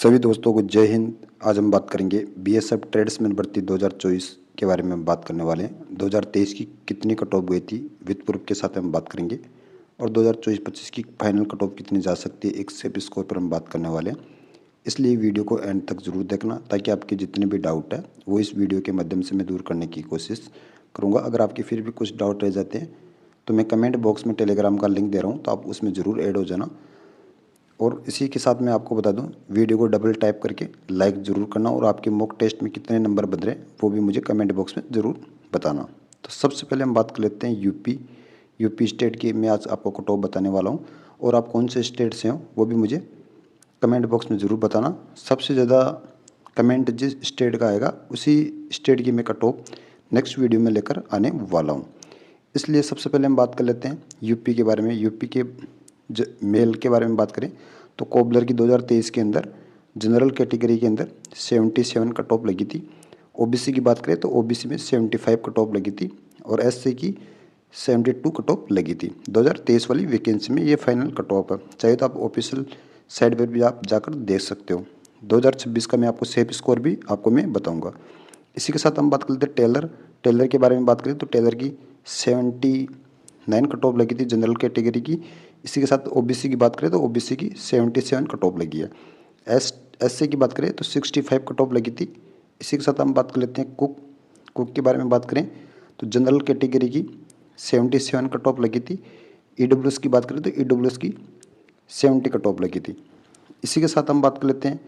सभी दोस्तों को जय हिंद। आज हम बात करेंगे बीएसएफ ट्रेड्समैन भर्ती 2024 के बारे में हम बात करने वाले हैं। 2023 की कितनी कट ऑफ गई थी विद प्रूफ के साथ हम बात करेंगे और 2024-25 की फाइनल कट ऑफ कितनी जा सकती है एक सेफ स्कोर पर हम बात करने वाले हैं। इसलिए वीडियो को एंड तक ज़रूर देखना ताकि आपके जितने भी डाउट है वो इस वीडियो के माध्यम से मैं दूर करने की कोशिश करूँगा। अगर आपके फिर भी कुछ डाउट रह जाते हैं तो मैं कमेंट बॉक्स में टेलीग्राम का लिंक दे रहा हूँ, तो आप उसमें ज़रूर ऐड हो जाना। और इसी के साथ मैं आपको बता दूं, वीडियो को डबल टाइप करके लाइक ज़रूर करना और आपके मॉक टेस्ट में कितने नंबर बन रहे हैं वो भी मुझे कमेंट बॉक्स में ज़रूर बताना। तो सबसे पहले हम बात कर लेते हैं यूपी स्टेट की। मैं आज आपको कट ऑफ बताने वाला हूं और आप कौन से स्टेट से हो वो भी मुझे कमेंट बॉक्स में ज़रूर बताना। सबसे ज़्यादा कमेंट जिस स्टेट का आएगा उसी स्टेट की मैं कट ऑफ नेक्स्ट वीडियो में लेकर आने वाला हूँ। इसलिए सबसे पहले हम बात कर लेते हैं यूपी के बारे में। यूपी के मेल के बारे में बात करें तो कोबलर की 2023 के अंदर जनरल कैटेगरी के अंदर 77 कट ऑफ लगी थी। ओबीसी की बात करें तो ओबीसी में 75 कट ऑफ लगी थी और एससी की 72 कट ऑफ लगी थी। 2023 वाली वैकेंसी में ये फाइनल कट ऑफ है। चाहे तो आप ऑफिशियल साइट पर भी आप जाकर देख सकते हो। 2026 का मैं आपको सेफ स्कोर भी आपको मैं बताऊँगा। इसी के साथ हम बात करते हैं टेलर के बारे में बात करें तो टेलर की 79 कट ऑफ लगी थी जनरल कैटेगरी की। इसी के साथ ओबीसी की बात करें तो ओबीसी की 77 कट ऑफ लगी है। एससी की बात करें तो 65 कट ऑफ लगी थी। इसी के साथ हम बात कर लेते हैं कुक के बारे में बात करें तो जनरल कैटेगरी की 77 कट ऑफ लगी थी। ईडब्ल्यूएस की बात करें तो ईडब्ल्यूएस की 70 कट ऑफ लगी थी। इसी के साथ हम बात कर लेते हैं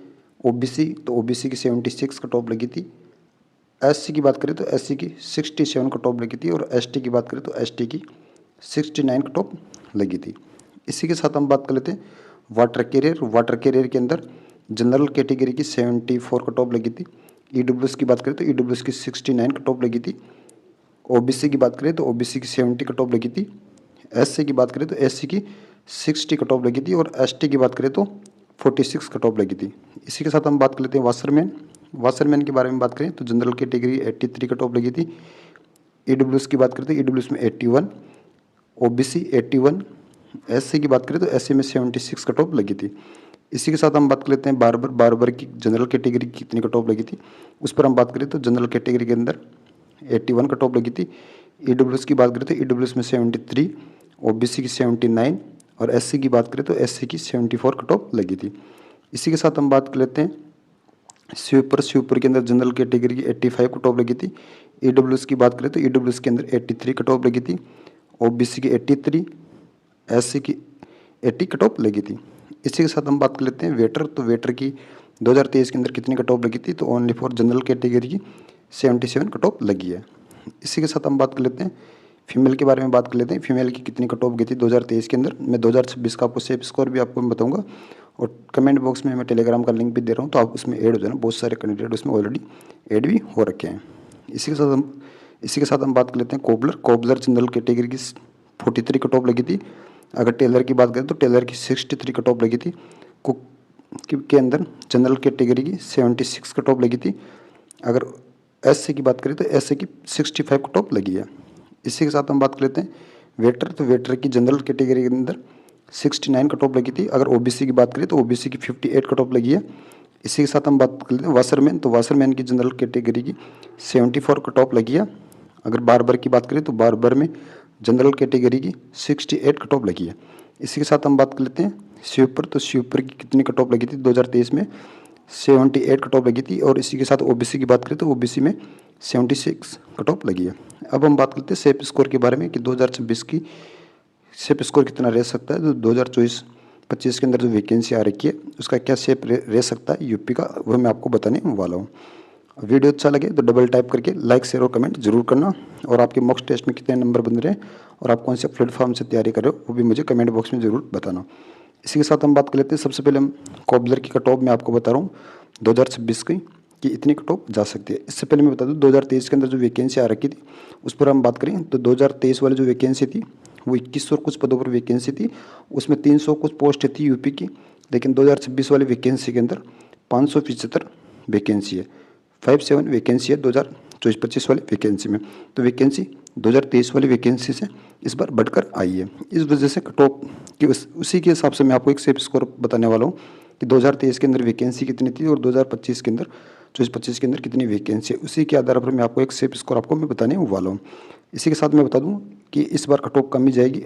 ओबीसी तो ओबीसी की 76 कट ऑफ लगी थी। एससी की बात करें तो एससी की 67 कट ऑफ लगी थी और एसटी की बात करें तो एसटी की 69 कट ऑफ लगी थी। इसी के साथ हम बात कर लेते हैं वाटर कैरियर के अंदर जनरल कैटेगरी की 74 कट ऑफ लगी थी। ईडब्ल्यूएस की बात करें तो ईडब्ल्यूएस की 69 कट ऑफ लगी थी। ओबीसी की बात करें तो ओबीसी की 70 कट ऑफ लगी थी। एससी की बात करें तो एससी की 60 कट ऑफ लगी थी और एसटी की बात करें तो 46 कट ऑफ लगी थी। इसी के साथ हम बात कर लेते हैं वाशरमैन के बारे में बात करें तो जनरल कैटेगरी 83 कट ऑफ लगी थी। ईडब्ल्यूएस की बात करें तो ईडब्ल्यूएस में 81, ओबीसी 81, एससी की बात करें तो एससी में 76 कट ऑफ लगी थी। इसी के साथ हम बात कर लेते हैं बारबर की जनरल कैटेगरी की कितनी कट ऑफ लगी थी उस पर हम बात करें तो जनरल कैटेगरी के अंदर 81 कट ऑफ लगी थी। ईडब्ल्यूएस की बात करें तो ईडब्ल्यूएस में 73, ओबीसी की 79 और एससी की बात करें तो एससी की 74 कट ऑफ लगी थी। इसी के साथ हम बात कर लेते हैं स्वीपर के अंदर जनरल कैटेगरी की 85 कट ऑफ लगी थी। ईडब्ल्यूएस की बात करें तो ईडब्ल्यूएस के अंदर 83 कट ऑफ लगी थी। ओबीसी की 83, एससी की 80 कट ऑफ लगी थी। इसी के साथ हम बात कर लेते हैं वेटर की 2023 के अंदर कितनी कट ऑफ लगी थी तो ओनली फॉर जनरल कैटेगरी की 77 कट ऑफ लगी है। इसी के साथ हम बात कर लेते हैं फीमेल के बारे में बात कर लेते हैं। फीमेल की कितनी कट ऑफ गई थी 2023 के अंदर। मैं 2026 का आपको सेफ स्कोर भी आपको बताऊंगा और कमेंट बॉक्स में मैं टेलीग्राम का लिंक भी दे रहा हूँ, तो आप उसमें ऐड हो जाना। बहुत सारे कैंडिडेट उसमें ऑलरेडी ऐड भी हो रखे हैं। इसी के साथ हम बात कर लेते हैं कोबलर जनरल कैटेगरी की 43 कट ऑफ लगी थी। अगर टेलर की बात करें तो टेलर की 63 कट ऑफ लगी थी। कुक के अंदर जनरल कैटेगरी की 76 कट ऑफ लगी थी। अगर एससी की बात करें तो एससी की 65 कट ऑफ लगी है। इसी के साथ हम बात कर लेते हैं वेटर की जनरल कैटेगरी के अंदर 69 कट ऑफ लगी थी। अगर ओबीसी की बात करें तो ओबीसी की 58 कट ऑफ लगी है। इसी के साथ हम बात कर लेते हैं वाशरमैन की जनरल कैटेगरी की 74 कट ऑफ लगी है। अगर बारबर की बात करें तो बारबर में जनरल कैटेगरी की 68 कट ऑफ लगी है। इसी के साथ हम बात कर लेते हैं स्वीपर की कितनी कट ऑफ लगी थी 2023 में 78 कट ऑफ लगी थी। और इसी के साथ ओबीसी की बात करें तो ओबीसी में 76 कट ऑफ लगी है। अब हम बात करते हैं सेफ स्कोर के बारे में कि 2026 की सेफ स्कोर कितना रह सकता है। तो 2024-25 के अंदर जो वैकेंसी आ रखी है उसका क्या सेफ रह सकता है यूपी का, वह मैं आपको बताने वाला हूँ। वीडियो अच्छा लगे तो डबल टाइप करके लाइक शेयर और कमेंट जरूर करना और आपके मॉक टेस्ट में कितने नंबर बन रहे हैं और आप कौन से प्लेटफॉर्म से तैयारी कर रहे हो वो भी मुझे कमेंट बॉक्स में ज़रूर बताना। इसी के साथ हम बात कर लेते हैं। सबसे पहले हम कोबलर की कट ऑफ मैं आपको बता रहा हूँ 2026 की कि इतनी कट ऑफ जा सकती है। इससे पहले मैं बता दूँ 2023 के अंदर जो वैकेंसी आ रखी थी उस पर हम बात करें तो 2023 वाली जो वैकेंसी थी वो 2100 कुछ पदों पर वैकेंसी थी। उसमें 300 कुछ पोस्ट थी यूपी की, लेकिन 2026 वाली वैकेंसी के अंदर 575 वैकेंसी है। 57 वैकेंसी है 2024-25 वाली वैकेंसी में। तो वैकेंसी 2023 वाली वैकेंसी से इस बार बढ़कर आई है। इस वजह से कट ऑफ की उसी के हिसाब से मैं आपको एक सेफ स्कोर बताने वाला हूँ कि 2023 के अंदर वैकेंसी कितनी थी और 2025 के अंदर 24-25 के अंदर कितनी वैकेंसी है। उसी के आधार पर मैं आपको एक सेफ स्कोर आपको मैं बताने वाला हूँ। इसी के साथ मैं बता दूँ कि इस बार कट ऑफ कम ही जाएगी,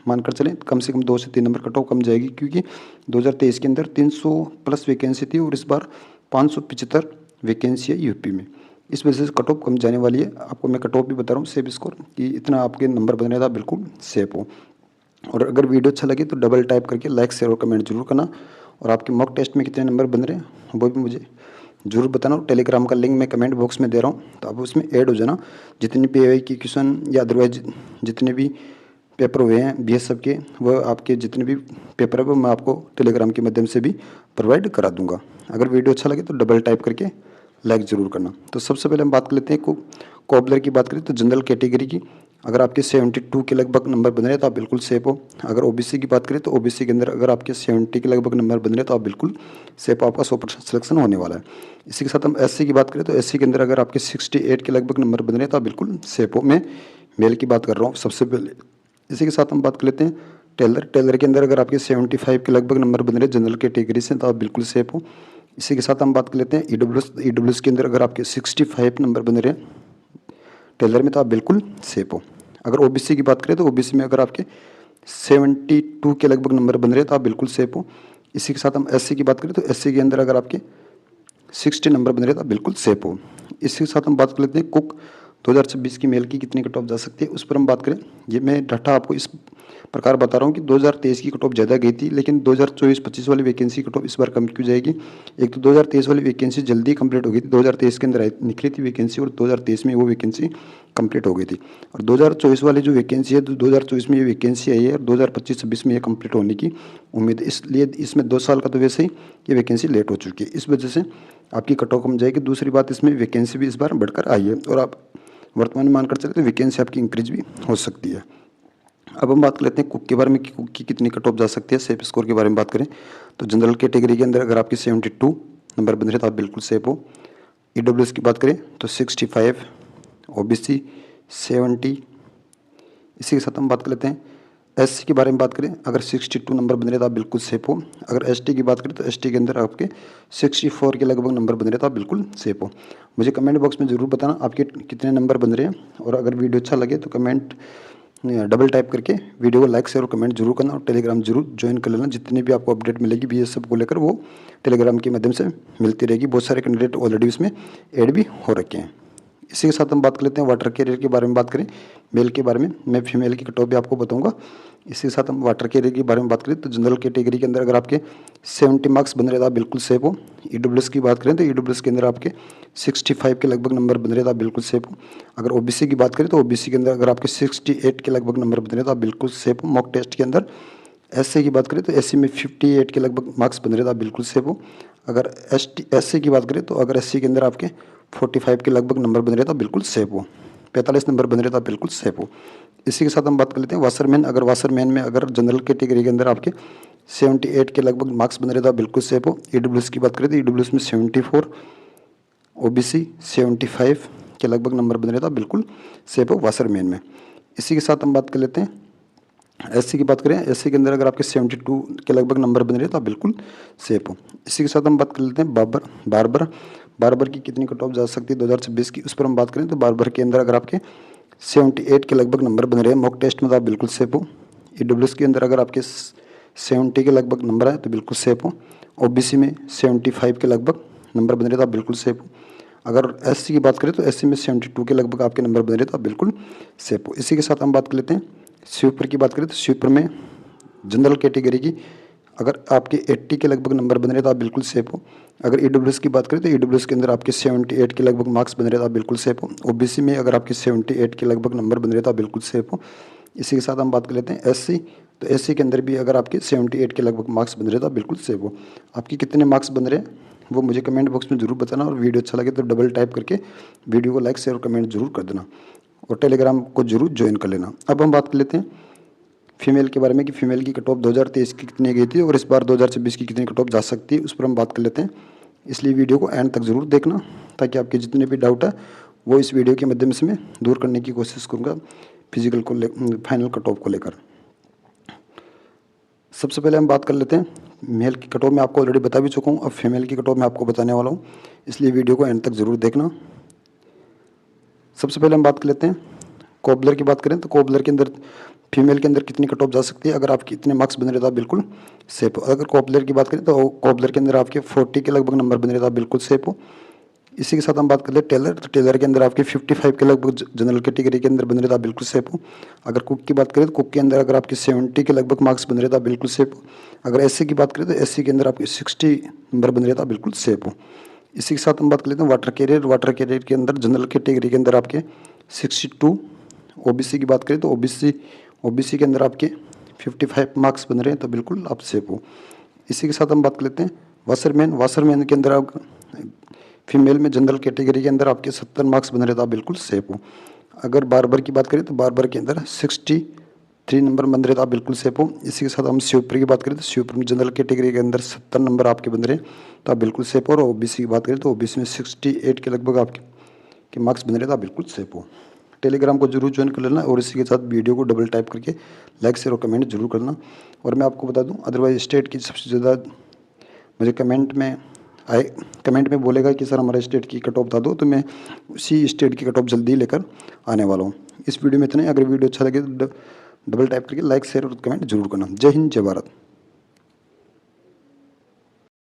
मानकर चलें कम से कम 2 से 3 नंबर कट ऑफ कम जाएगी, क्योंकि 2023 के अंदर 300 प्लस वैकेंसी थी और इस बार 575 वैकेंसी है यूपी में। इस वजह से कट ऑफ कम जाने वाली है। आपको मैं कट ऑफ भी बता रहा हूँ सेफ स्कोर कि इतना आपके नंबर बन रहा था, बिल्कुल सेफ हो। और अगर वीडियो अच्छा लगे तो डबल टाइप करके लाइक शेयर और कमेंट जरूर करना। और आपके मॉक टेस्ट में कितने नंबर बन रहे हैं वो भी मुझे जरूर बताना। और टेलीग्राम का लिंक मैं कमेंट बॉक्स में दे रहा हूँ, तो आप उसमें ऐड हो जाना। जितनी PAI की क्वेश्चन या अदरवाइज जितने भी पेपर हुए हैं BSF के, वो आपके जितने भी पेपर है वो मैं आपको टेलीग्राम के माध्यम से भी प्रोवाइड करा दूंगा। अगर वीडियो अच्छा लगे तो डबल टाइप करके लाइक ज़रूर करना। तो सबसे पहले हम बात कर लेते हैं कोबलर की बात करें तो जनरल कैटेगरी की अगर आपके 72 के लगभग नंबर बन रहे हैं तो आप बिल्कुल सेफ हो। अगर OBC की बात करें तो OBC के अंदर अगर आपके 70 के लगभग नंबर बन रहे हैं तो आप बिल्कुल सेफ हो, आपका 100% सिलेक्शन होने वाला है। इसी के साथ हम SC की बात करें तो SC के अंदर अगर आपके 68 के लगभग नंबर बन रहे हैं तो आप बिल्कुल सेफ हो। मैं मेल की बात कर रहा हूँ सबसे पहले। इसी के साथ हम बात कर लेते हैं टेलर के अंदर अगर आपके 75 के लगभग नंबर बन रहे हैं जनरल कैटेगरी से तो आप बिल्कुल सेफ हो। इसी के साथ हम बात कर लेते हैं EWS के अंदर अगर आपके 65 नंबर बन रहे हैं टेलर में तो आप बिल्कुल सेफ हो। अगर OBC की बात करें तो OBC में अगर आपके 72 के लगभग नंबर बन रहे हैं तो आप बिल्कुल सेफ हो। इसी के साथ हम SC की बात करें तो SC के अंदर अगर आपके 60 नंबर बन रहे हैं तो आप बिल्कुल सेफ हो। इसी के साथ हम बात कर लेते हैं कुक 2026 की मेल की कितनी कट ऑफ जा सकती है उस पर हम बात करें। ये मैं डाटा आपको इस प्रकार बता रहा हूँ कि 2023 की कट ऑफ ज़्यादा गई थी, लेकिन 2024-25 वाली वैकेंसी कट ऑफ इस बार कम क्यों जाएगी। एक तो 2023 वाली वैकेंसी जल्दी कंप्लीट हो गई थी, 2023 के अंदर निकली थी वैकेंसी और 2023 में वो वैकेंसी कंप्लीट हो गई थी। और 2024 वाली जो वैकेंसी है तो 2024 में ये वैकेंसी आई है और 2025-26 में ये कंप्लीट होने की उम्मीद है। इसलिए इसमें 2 साल का तो वैसे ही ये वैकेंसी लेट हो चुकी है, इस वजह से आपकी कट ऑफ कम जाएगी। दूसरी बात इसमें वैकेंसी भी इस बार बढ़कर आई है और आप वर्तमान में मानकर चले तो वैकेंसी आपकी इंक्रीज भी हो सकती है। अब हम बात कर लेते हैं कुक के बारे में कि कुक की कितनी कट ऑफ जा सकती है। सेफ स्कोर के बारे में बात करें तो जनरल कैटेगरी के अंदर अगर आपकी 72 नंबर बन रहे तो आप बिल्कुल सेफ हो। EWS की बात करें तो 65, OBC 70। इसी के साथ हम बात कर लेते हैं SC के बारे में बात करें अगर 62 नंबर बन रहे तो आप बिल्कुल सेफ हो। अगर ST की बात करें तो ST के अंदर आपके 64 के लगभग नंबर बन रहे तो आप बिल्कुल सेफ हो। मुझे कमेंट बॉक्स में ज़रूर बताना आपके कितने नंबर बन रहे हैं। और अगर वीडियो अच्छा लगे तो कमेंट डबल टाइप करके वीडियो को लाइक शेयर और कमेंट जरूर करना और टेलीग्राम जरूर ज्वाइन कर लेना। जितनी भी आपको अपडेट मिलेगी BSF को लेकर वो टेलीग्राम के माध्यम से मिलती रहेगी। बहुत सारे कैंडिडेट ऑलरेडी उसमें ऐड भी हो रखे हैं। इसी के साथ हम बात कर लेते हैं वाटर कैरियर के बारे में बात करें मेल के बारे में। मैं फीमेल की कट ऑफ भी आपको बताऊंगा। इसी के साथ हम वाटर कैरियर के बारे में बात करें तो जनरल कैटेगरी के अंदर अगर आपके 70 मार्क्स बन रहे थे आप बिल्कुल सेफ हो। EWS की बात करें तो EWS के अंदर आपके 65 के लगभग नंबर बन रहे थे आप बिल्कुल सेफ हो। अगर OBC की बात करें तो OBC के अंदर अगर आपके 68 के लगभग नंबर बन रहे तो आप बिल्कुल सेफ हो मॉक टेस्ट के अंदर। SC की बात करें तो SC में 58 के लगभग मार्क्स बन रहे तो आप बिल्कुल सेफ हो। अगर SC की बात करें तो अगर SC के अंदर आपके 45 के लगभग नंबर बन रहे तो आप बिल्कुल सेफ हो। 45 नंबर बन रहे तो आप बिल्कुल सेफ हो। इसी के साथ हम बात कर लेते हैं वाशरमैन। अगर वाशरमैन में अगर जनरल कैटेगरी के अंदर आपके 78 के लगभग मार्क्स बन रहे तो आप बिल्कुल सेफ हो। EWS की बात करें तो EWS में 74, OBC 75 के लगभग नंबर बन रहे तो आप बिल्कुल सेफ हो वाशरमैन में। इसी के साथ हम बात कर लेते हैं SC की बात करें। SC के अंदर अगर आपके 72 के लगभग नंबर बन रहे तो आप बिल्कुल सेफ हो। इसी के साथ हम बात कर लेते हैं बार्बर की कितनी कट ऑफ जा सकती है 2026 की, उस पर हम बात करें तो बार्बर के अंदर अगर आपके 78 के लगभग नंबर बन रहे हैं मॉक टेस्ट में तो आप बिल्कुल सेफ हो। EWS के अंदर अगर आपके 70 के लगभग नंबर है तो बिल्कुल सेफ हो। OBC में 75 के लगभग नंबर बन रहे तो आप बिल्कुल सेफ हो। अगर SC की बात करें तो SC में 72 के लगभग आपके नंबर बन रहे तो आप बिल्कुल सेफ हो। इसी के साथ हम बात कर लेते हैं स्वीपर की बात करें तो स्वीपर में जनरल कैटेगरी की अगर आपके 80 के लगभग नंबर बन रहे तो आप बिल्कुल सेफ हो। अगर EWS की बात करें तो EWS के अंदर आपके 78 के लगभग मार्क्स बन रहे तो आप बिल्कुल सेफ हो। OBC में अगर आपके 78 के लगभग नंबर बन रहे तो आप बिल्कुल सेफ हो। इसी के साथ हम बात कर लेते हैं SC। तो SC के अंदर भी अगर आपके 78 के लगभग मार्क्स बन रहे तो आप बिल्कुल सेफ हो। आपके कितने मार्क्स बन रहे हैं वो मुझे कमेंट बॉक्स में ज़रूर बताना। और वीडियो अच्छा लगे तो डबल टाइप करके वीडियो को लाइक शेयर और कमेंट जरूर कर देना और टेलीग्राम को जरूर ज्वाइन कर लेना। अब हम बात कर लेते हैं फीमेल के बारे में कि फीमेल की कट ऑफ 2023 की कितनी गई थी और इस बार 2026 की कितनी कट ऑफ जा सकती है, उस पर हम बात कर लेते हैं। इसलिए वीडियो को एंड तक ज़रूर देखना ताकि आपके जितने भी डाउट है वो इस वीडियो के माध्यम से मैं दूर करने की कोशिश करूँगा फिजिकल को फाइनल कट ऑफ को लेकर। सबसे पहले हम बात कर लेते हैं मेल की कट ऑफ। मैं आपको ऑलरेडी बता भी चुका हूँ, अब फीमेल की कट ऑफ मैं आपको बताने वाला हूँ, इसलिए वीडियो को एंड तक ज़रूर देखना। सबसे पहले हम बात कर लेते हैं कोबलर की। बात करें तो कोबलर के अंदर फीमेल के अंदर कितनी कट ऑफ जा सकती है, अगर आपके इतने मार्क्स बन रहे तो आप बिल्कुल सेफ हो। अगर कोबलर की बात करें तो कोबलर के अंदर आपके 40 के लगभग नंबर बन रहे तो आप बिल्कुल सेफ हो। इसी के साथ हम बात कर ले टेलर, तो टेलर के अंदर आपके 55 के लगभग जनरल कैटेगरी के अंदर बन रहे तो आप बिल्कुल सेफ हो। अगर कुक की बात करें तो कुक के अंदर अगर आपके 70 के लगभग मार्क्स बन रहे तो आप बिल्कुल सेफ हो। अगर एससी की बात करें तो एससी के अंदर आपके 60 नंबर बन रहे तो आप बिल्कुल सेफ हो। इसी के साथ हम बात कर लेते हैं वाटर कैरियर। वाटर कैरियर के अंदर जनरल कैटेगरी के अंदर आपके 62, ओबीसी की बात करें तो ओबीसी के अंदर आपके 55 मार्क्स बन रहे हैं तो बिल्कुल आप सेफ हो। इसी के साथ हम बात कर लेते हैं वाशरमैन। वाशरमैन के अंदर आप फीमेल में जनरल कैटेगरी के अंदर आपके 70 मार्क्स बन रहे तो आप बिल्कुल सेफ हो। अगर बार्बर की बात करें तो बार्बर के अंदर 63 नंबर बन रहे तो आप बिल्कुल सेफ हो। इसी के साथ हम स्वीपर की बात करें तो स्वीपर में जनरल कैटेगरी के अंदर 70 नंबर आपके बन रहे हैं तो आप बिल्कुल सेफ हो। और ओबीसी की बात करें तो ओबीसी में 68 के लगभग आपके मार्क्स बन रहे तो आप बिल्कुल सेफ हो। टेलीग्राम को जरूर ज्वाइन कर लेना और इसी के साथ वीडियो को डबल टाइप करके लाइक शेयर और कमेंट जरूर करना। और मैं आपको बता दूं अदरवाइज स्टेट की सबसे ज़्यादा मुझे कमेंट में बोलेगा कि सर हमारे स्टेट की कट ऑफ बता दो, तो मैं उसी स्टेट की कट ऑफ जल्दी लेकर आने वाला हूँ। इस वीडियो में इतना ही। अगर वीडियो अच्छा लगे तो डबल टाइप करके लाइक शेयर और कमेंट जरूर करना। जय हिंद, जय भारत।